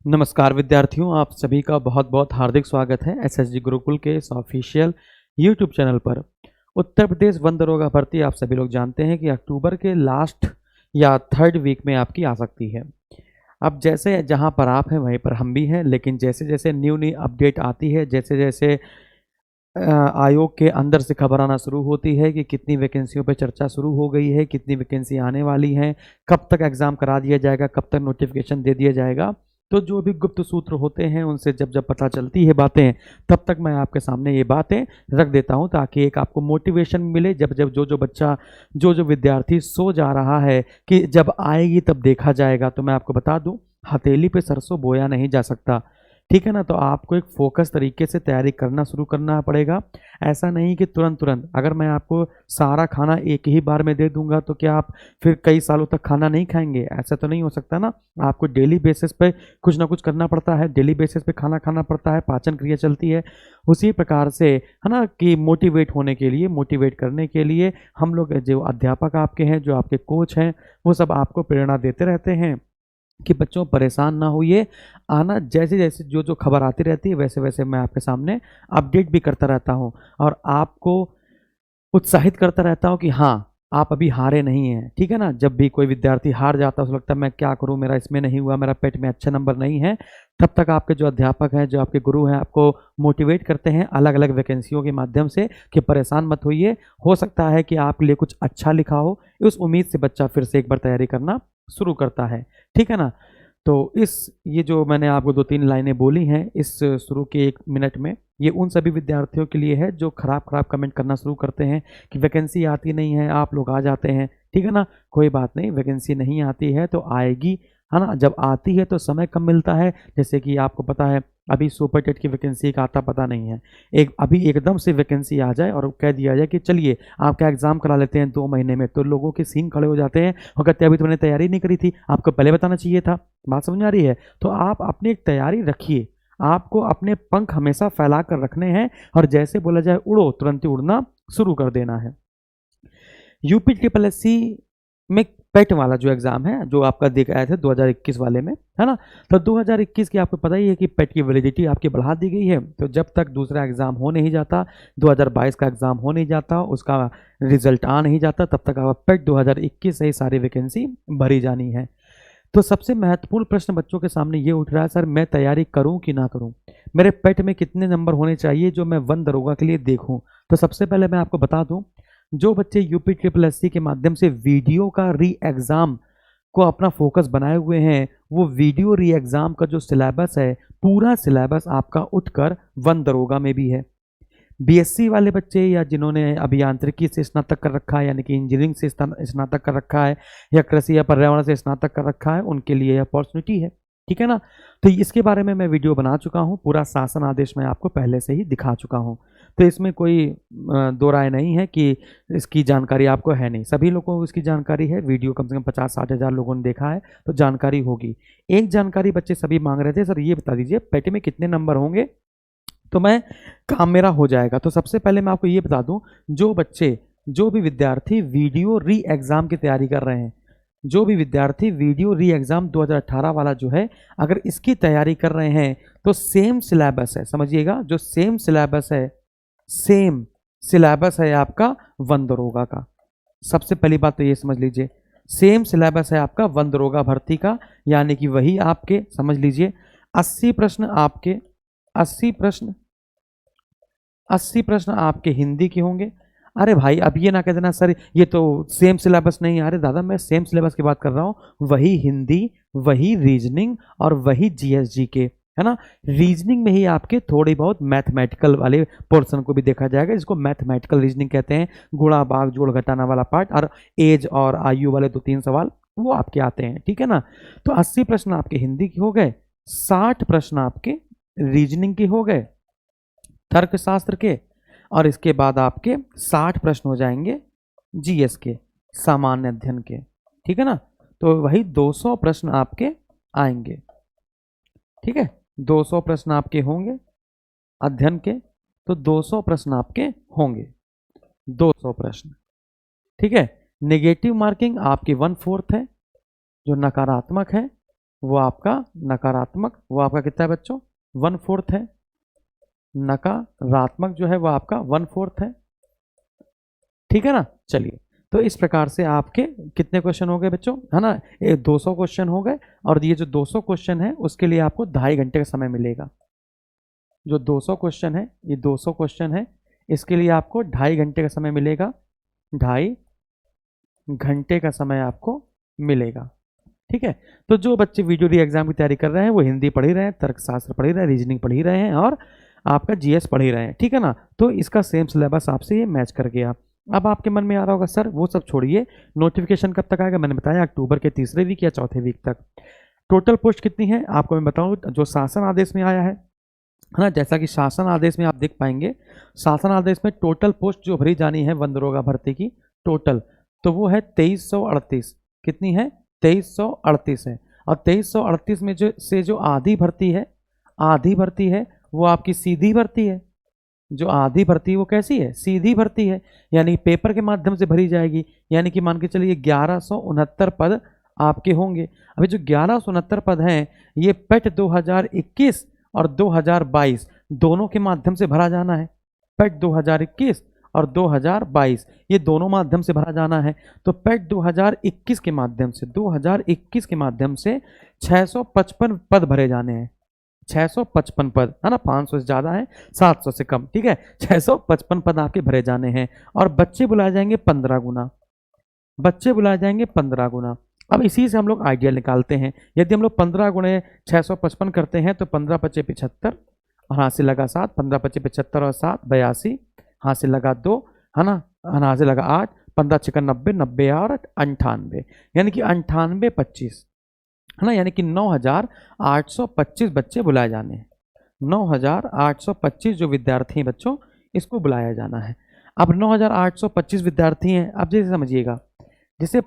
नमस्कार विद्यार्थियों, आप सभी का बहुत बहुत हार्दिक स्वागत है एसएसजी गुरुकुल के इस ऑफिशियल यूट्यूब चैनल पर। उत्तर प्रदेश वन दरोगा भर्ती आप सभी लोग जानते हैं कि अक्टूबर के लास्ट या थर्ड वीक में आपकी आ सकती है। अब जैसे जहां पर आप हैं वहीं पर हम भी हैं, लेकिन जैसे जैसे न्यू अपडेट आती है, जैसे जैसे आयोग के अंदर से खबर आना शुरू होती है कि कितनी वैकेंसियों पर चर्चा शुरू हो गई है, कितनी वैकेंसी आने वाली हैं, कब तक एग्ज़ाम करा दिया जाएगा, कब तक नोटिफिकेशन दे दिया जाएगा, तो जो भी गुप्त सूत्र होते हैं उनसे जब जब पता चलती है बातें, तब तक मैं आपके सामने ये बातें रख देता हूँ ताकि एक आपको मोटिवेशन मिले। जब जब जो जो बच्चा जो विद्यार्थी सो जा रहा है कि जब आएगी तब देखा जाएगा, तो मैं आपको बता दूँ, हथेली पे सरसों बोया नहीं जा सकता, ठीक है ना। तो आपको एक फोकस तरीके से तैयारी करना शुरू करना पड़ेगा। ऐसा नहीं कि तुरंत तुरंत अगर मैं आपको सारा खाना एक ही बार में दे दूंगा तो क्या आप फिर कई सालों तक खाना नहीं खाएंगे? ऐसा तो नहीं हो सकता ना। आपको डेली बेसिस पे कुछ ना कुछ करना पड़ता है, डेली बेसिस पे खाना खाना पड़ता है, पाचन क्रिया चलती है। उसी प्रकार से है ना कि मोटिवेट होने के लिए, मोटिवेट करने के लिए हम लोग जो अध्यापक आपके हैं, जो आपके कोच हैं, वो सब आपको प्रेरणा देते रहते हैं कि बच्चों परेशान ना होइए। आना जैसे जैसे जो जो खबर आती रहती है वैसे वैसे मैं आपके सामने अपडेट भी करता रहता हूँ और आपको उत्साहित करता रहता हूँ कि हाँ, आप अभी हारे नहीं हैं, ठीक है ना। जब भी कोई विद्यार्थी हार जाता है, उसे लगता है मैं क्या करूँ, मेरा इसमें नहीं हुआ, मेरा पेट में अच्छे नंबर नहीं है, तब तक आपके जो अध्यापक हैं, जो आपके गुरु हैं, आपको मोटिवेट करते हैं अलग अलग वैकेंसियों के माध्यम से कि परेशान मत होइए, हो सकता है कि आपके लिए कुछ अच्छा लिखा हो। उस उम्मीद से बच्चा फिर से एक बार तैयारी करना शुरू करता है, ठीक है ना। तो ये जो मैंने आपको 2-3 लाइनें बोली हैं इस शुरू के 1 मिनट में, ये उन सभी विद्यार्थियों के लिए है जो खराब कमेंट करना शुरू करते हैं कि वैकेंसी आती नहीं है, आप लोग आ जाते हैं, ठीक है ना। कोई बात नहीं, वैकेंसी नहीं आती है तो आएगी, है ना। जब आती है तो समय कम मिलता है, जैसे कि आपको पता है अभी सुपर टेट की वैकेंसी का आता पता नहीं है। अभी एकदम से वैकेंसी आ जाए और कह दिया जाए कि चलिए आपका एग्ज़ाम करा लेते हैं 2 महीने में, तो लोगों के सीन खड़े हो जाते हैं और कहते हैं अभी तो मैंने तैयारी नहीं करी थी, आपको पहले बताना चाहिए था। बात समझ में आ रही है? तो आप अपनी एक तैयारी रखिए, आपको अपने पंख हमेशा फैला कर रखने हैं और जैसे बोला जाए उड़ो, तुरंत ही उड़ना शुरू कर देना है। यूपी ट्रिपल एस सी में पेट वाला जो एग्ज़ाम है, जो आपका देख आए थे 2021 वाले में, है ना। तो 2021 की आपको पता ही है कि पेट की वैलिडिटी आपकी बढ़ा दी गई है। तो जब तक दूसरा एग्ज़ाम हो नहीं जाता, 2022 का एग्ज़ाम हो नहीं जाता, उसका रिजल्ट आ नहीं जाता, तब तक आप पेट 2021 से ही सारी वैकेंसी भरी जानी है। तो सबसे महत्वपूर्ण प्रश्न बच्चों के सामने ये उठ रहा है, सर मैं तैयारी करूं कि ना करूं, मेरे पेट में कितने नंबर होने चाहिए जो मैं वन दरोगा के लिए देखूं। तो सबसे पहले मैं आपको बता दूं, जो बच्चे यूपी ट्रिपल एस सी के माध्यम से वीडियो का री एग्ज़ाम को अपना फोकस बनाए हुए हैं, वो वीडियो री एग्ज़ाम का जो सिलेबस है, पूरा सिलेबस आपका उठकर वन दरोगा में भी है। बीएससी वाले बच्चे या जिन्होंने अभियांत्रिकी से स्नातक कर रखा है, यानी कि इंजीनियरिंग से स्नातक कर रखा है, या कृषि या पर्यावरण से स्नातक कर रखा है, उनके लिए अपॉर्चुनिटी है, ठीक है ना। तो इसके बारे में मैं वीडियो बना चुका हूँ, पूरा शासन आदेश मैं आपको पहले से ही दिखा चुका हूँ। तो इसमें कोई दो राय नहीं है कि इसकी जानकारी आपको है नहीं, सभी लोगों को इसकी जानकारी है। वीडियो कम से कम 50-60 हज़ार लोगों ने देखा है, तो जानकारी होगी। एक जानकारी बच्चे सभी मांग रहे थे, सर ये बता दीजिए पेट में कितने नंबर होंगे तो मैं काम मेरा हो जाएगा। तो सबसे पहले मैं आपको ये बता दूं, जो भी विद्यार्थी वीडियो री एग्ज़ाम की तैयारी कर रहे हैं, जो भी विद्यार्थी वीडियो री एग्ज़ाम 2018 वाला जो है, अगर इसकी तैयारी कर रहे हैं तो सेम सिलेबस है, समझिएगा, जो सेम सिलेबस है आपका वन दरोगा का। सबसे पहली बात तो ये समझ लीजिए, सेम सिलेबस है आपका वन दरोगा भर्ती का, यानी कि वही आपके समझ लीजिए 80 प्रश्न आपके 80 प्रश्न 80 प्रश्न आपके हिंदी के होंगे। अरे भाई अब ये ना कह देना सर ये तो सेम सिलेबस नहीं है। अरे दादा मैं सेम सिलेबस की बात कर रहा हूँ, वही हिंदी, वही रीजनिंग और वही जीएसजी के, है ना। रीजनिंग में ही आपके थोड़ी बहुत मैथमेटिकल वाले पोर्शन को भी देखा जाएगा, जिसको मैथमेटिकल रीजनिंग कहते हैं, गुणा भाग जोड़ घटाना वाला पार्ट, और एज और आयु वाले 2-3 सवाल वो आपके आते हैं, ठीक है ना। तो 80 प्रश्न आपके हिंदी के हो गए, 60 प्रश्न आपके रीजनिंग के हो गए, तर्कशास्त्र के, और इसके बाद आपके 60 प्रश्न हो जाएंगे जीएस के, सामान्य अध्ययन के, ठीक है ना। तो वही 200 प्रश्न आपके आएंगे, ठीक है। 200 प्रश्न आपके होंगे अध्ययन के, तो 200 प्रश्न आपके होंगे, 200 प्रश्न, ठीक है। नेगेटिव मार्किंग आपकी 1/4 है, जो नकारात्मक है वो आपका नकारात्मक, वो आपका कितना है बच्चों, 1/4 है। नकारात्मक जो है वो आपका 1/4 है, ठीक है ना। चलिए, तो इस प्रकार से आपके कितने क्वेश्चन हो गए बच्चों, है ना, ये 200 क्वेश्चन हो गए। और ये जो 200 क्वेश्चन है उसके लिए आपको 2.5 घंटे का समय मिलेगा। जो 200 क्वेश्चन है, ये 200 क्वेश्चन है, इसके लिए आपको 2.5 घंटे का समय मिलेगा। 2.5 घंटे का समय आपको मिलेगा, ठीक है। तो जो बच्चे वीडियो री एग्जाम की तैयारी कर रहे हैं वो हिंदी पढ़ ही रहे हैं, तर्कशास्त्र पढ़ ही रहे हैं, रीजनिंग पढ़ ही रहे हैं और आपका जीएस पढ़ ही रहे हैं, ठीक है ना। तो इसका सेम सिलेबस आपसे ये मैच कर गया। अब आपके मन में आ रहा होगा सर वो सब छोड़िए, नोटिफिकेशन कब तक आएगा। मैंने बताया अक्टूबर के तीसरे वीक या चौथे वीक तक। टोटल पोस्ट कितनी है आपको मैं बताऊँ, जो शासन आदेश में आया है ना, जैसा कि शासन आदेश में आप देख पाएंगे, शासन आदेश में टोटल पोस्ट जो भरी जानी है वन दरोगा भर्ती की टोटल, तो वो है 2338। कितनी है, 2338 है। और 2338 में जो आधी भर्ती है, आधी भर्ती है वो आपकी सीधी भर्ती है। जो आधी भर्ती वो कैसी है, सीधी भर्ती है, यानी पेपर के माध्यम से भरी जाएगी। यानी कि मान के चलिए 1169 पद आपके होंगे। अभी जो 1169 पद हैं ये पेट 2021 और 2022 दोनों के माध्यम से भरा जाना है। पेट 2021 और 2022 ये दोनों माध्यम से भरा जाना है। तो पेट 2021 के माध्यम से 655 पद भरे जाने हैं। 655 पद, है ना, 500 से ज़्यादा है, 700 से कम, ठीक है। 655 पद आपके भरे जाने हैं और बच्चे बुलाए जाएंगे 15 गुना, बच्चे बुलाए जाएंगे 15 गुना। अब इसी से हम लोग आइडिया निकालते हैं। यदि हम लोग 15 गुणे 655 करते हैं तो 15 पचे 75 और हाथ से लगा 7, 15 पचे 75 और 7 82, हाथ से लगा 2, है ना, हाथ से लगा 8, 15 छिकन 90, 90 और 98, यानी कि 98 25, है ना, यानी कि 9825 बच्चे बुलाए जाने हैं। 9825 जो विद्यार्थी हैं बच्चों, इसको बुलाया जाना है। अब 9825 विद्यार्थी हैं। अब जैसे समझिएगा, जैसे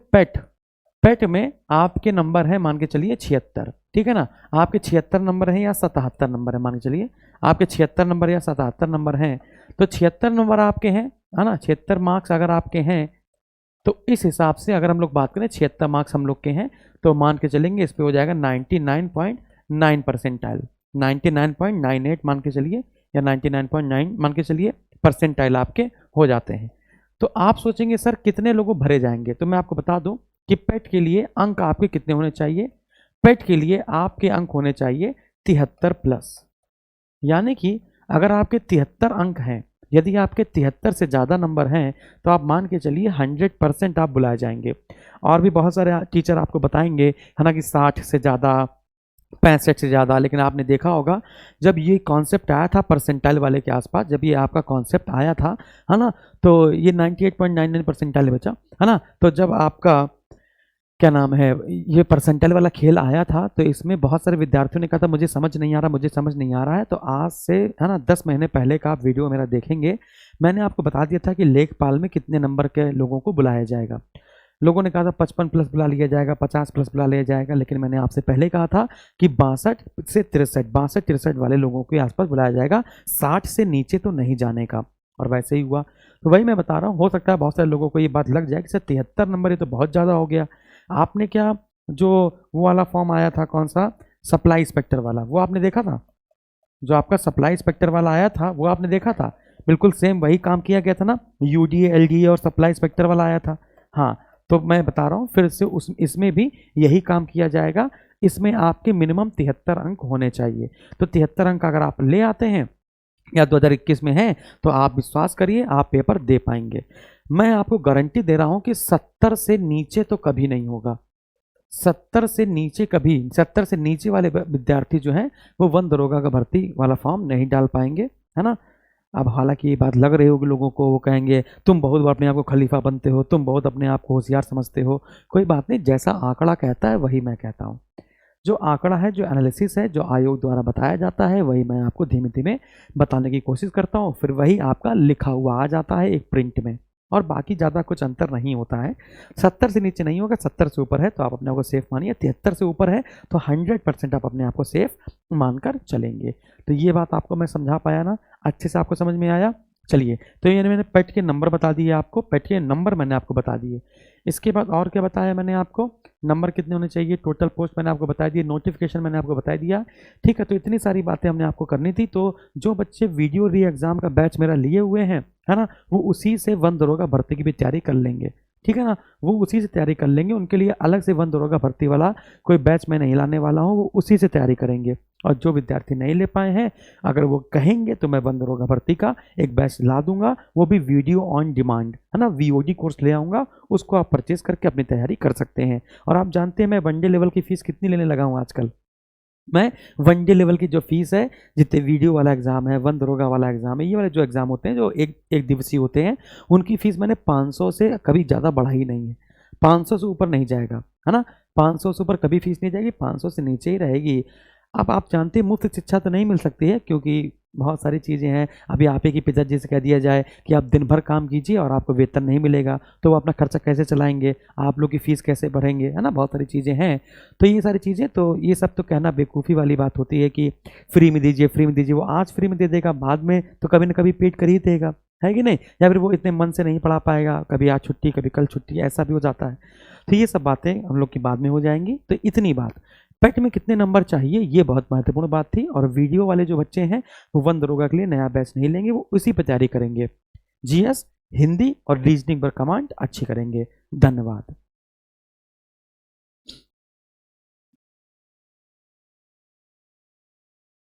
पेट में आपके नंबर है मान के चलिए 76, ठीक है ना। आपके 76 नंबर हैं या 77 नंबर है, मान के चलिए आपके 76 नंबर या 77 नंबर हैं, तो 76 नंबर आपके हैं, है ना, 76 मार्क्स अगर आपके हैं तो इस हिसाब से अगर हम लोग बात करें 76 मार्क्स हम लोग के हैं तो मान के चलेंगे इस पे हो जाएगा 99.9 परसेंटाइल, 99.98 मान के चलिए या 99.9 मान के चलिए परसेंटाइल आपके हो जाते हैं। तो आप सोचेंगे सर कितने लोगों भरे जाएंगे, तो मैं आपको बता दूं कि पेट के लिए अंक आपके कितने होने चाहिए। पेट के लिए आपके अंक होने चाहिए 73+, यानी कि अगर आपके 73 अंक हैं, यदि आपके 73 से ज़्यादा नंबर हैं तो आप मान के चलिए 100% आप बुलाए जाएंगे। और भी बहुत सारे टीचर आपको बताएंगे, है ना, कि 60 से ज़्यादा, 65 से ज़्यादा। लेकिन आपने देखा होगा जब ये कॉन्सेप्ट आया था परसेंटाइल वाले के आसपास, जब ये आपका कॉन्सेप्ट आया था, है ना, तो ये 98.99 परसेंटाइल बचा, है ना। तो जब आपका क्या नाम है ये परसेंटाइल वाला खेल आया था तो इसमें बहुत सारे विद्यार्थियों ने कहा था मुझे समझ नहीं आ रहा, मुझे समझ नहीं आ रहा है। तो आज से, है ना, 10 महीने पहले का आप वीडियो मेरा देखेंगे, मैंने आपको बता दिया था कि लेखपाल में कितने नंबर के लोगों को बुलाया जाएगा। लोगों ने कहा था 55+ बुला लिया जाएगा, 50+ बुला लिया जाएगा, लेकिन मैंने आपसे पहले कहा था कि 62 से 63 वाले लोगों के आसपास बुलाया जाएगा, 60 से नीचे तो नहीं जाने का। और वैसे ही हुआ। तो वही मैं बता रहा हूँ, हो सकता है बहुत सारे लोगों को ये बात लग जाए कि सर 73 नंबर ये तो बहुत ज़्यादा हो गया। आपने क्या, जो वो वाला फॉर्म आया था, कौन सा, सप्लाई इंस्पेक्टर वाला, वो आपने देखा था? जो आपका सप्लाई इंस्पेक्टर वाला आया था वो आपने देखा था? बिल्कुल सेम वही काम किया गया था ना, यूडीए एलडीए और सप्लाई इंस्पेक्टर वाला आया था। हाँ, तो मैं बता रहा हूँ फिर से इसमें भी यही काम किया जाएगा। इसमें आपके मिनिमम 73 अंक होने चाहिए। तो 73 अंक अगर आप ले आते हैं या 2021 में हैं तो आप विश्वास करिए आप पेपर दे पाएंगे। मैं आपको गारंटी दे रहा हूं कि 70 से नीचे तो कभी नहीं होगा। 70 से नीचे कभी, 70 से नीचे वाले विद्यार्थी जो हैं वो वन दरोगा का भर्ती वाला फॉर्म नहीं डाल पाएंगे, है ना। अब हालांकि ये बात लग रही होगी लोगों को, वो कहेंगे तुम बहुत अपने आप को खलीफा बनते हो, तुम बहुत अपने आप को होशियार समझते हो। कोई बात नहीं, जैसा आंकड़ा कहता है वही मैं कहता हूँ। जो आंकड़ा है, जो एनालिसिस है, जो आयोग द्वारा बताया जाता है, वही मैं आपको धीमे धीमे बताने की कोशिश करता हूँ। फिर वही आपका लिखा हुआ आ जाता है एक प्रिंट में, और बाकी ज़्यादा कुछ अंतर नहीं होता है। 70 से नीचे नहीं होगा, 70 से ऊपर है तो आप अपने आप को सेफ मानिए, 73 से ऊपर है तो 100% आप अपने आप को सेफ मानकर चलेंगे। तो ये बात आपको मैं समझा पाया ना, अच्छे से आपको समझ में आया? चलिए, तो ये मैंने पेट के नंबर बता दिए आपको, पेट के नंबर मैंने आपको बता दिए। इसके बाद और क्या बताया मैंने आपको, नंबर कितने होने चाहिए, टोटल पोस्ट मैंने आपको बता दिया, नोटिफिकेशन मैंने आपको बता दिया। ठीक है, तो इतनी सारी बातें हमने आपको करनी थी। तो जो बच्चे वीडियो री एग्ज़ाम का बैच मेरा लिए हुए हैं, है ना, वो उसी से वन दरोगा भर्ती की भी तैयारी कर लेंगे। ठीक है ना, वो उसी से तैयारी कर लेंगे। उनके लिए अलग से वन दरोगा भर्ती वाला कोई बैच मैं नहीं लाने वाला हूँ, वो उसी से तैयारी करेंगे। और जो विद्यार्थी नहीं ले पाए हैं, अगर वो कहेंगे तो मैं वन दरोगा भर्ती का एक बैच ला दूंगा, वो भी वीडियो ऑन डिमांड, है ना, वीओडी कोर्स ले आऊँगा, उसको आप परचेज करके अपनी तैयारी कर सकते हैं। और आप जानते हैं मैं वनडे लेवल की फ़ीस कितनी लेने लगा हूँ आजकल। मैं वनडे लेवल की जो फीस है, जितने वीडियो वाला एग्ज़ाम है, वन दरोगा वाला एग्ज़ाम है, ये वाले जो एग्ज़ाम होते हैं जो एक दिवसीय होते हैं, उनकी फ़ीस मैंने 500 से कभी ज़्यादा बढ़ाई नहीं है। 500 से ऊपर नहीं जाएगा, है ना, 500 से ऊपर कभी फीस नहीं जाएगी, 500 से नीचे ही रहेगी। अब आप जानते हैं मुफ्त शिक्षा तो नहीं मिल सकती है, क्योंकि बहुत सारी चीज़ें हैं। अभी आप ही के पिताजी से कह दिया जाए कि आप दिन भर काम कीजिए और आपको वेतन नहीं मिलेगा, तो वो अपना खर्चा कैसे चलाएंगे, आप लोग की फ़ीस कैसे भरेंगे, है ना, बहुत सारी चीज़ें हैं। तो ये सारी चीज़ें, तो ये सब तो कहना बेवकूफ़ी वाली बात होती है कि फ्री में दीजिए, फ्री में दीजिए। वो आज फ्री में दे देगा, बाद में तो कभी ना कभी पेट कर ही देगा, है कि नहीं, या फिर वो इतने मन से नहीं पढ़ा पाएगा, कभी आज छुट्टी कभी कल छुट्टी, ऐसा भी हो जाता है। तो ये सब बातें हम लोग की बाद में हो जाएंगी। तो इतनी बात, पेट में कितने नंबर चाहिए ये बहुत महत्वपूर्ण बात थी। और वीडियो वाले जो बच्चे हैं वो वन दरोगा के लिए नया बैच नहीं लेंगे, वो उसी पर तैयारी करेंगे। जीएस, हिंदी और रीजनिंग पर कमांड अच्छी करेंगे। धन्यवाद।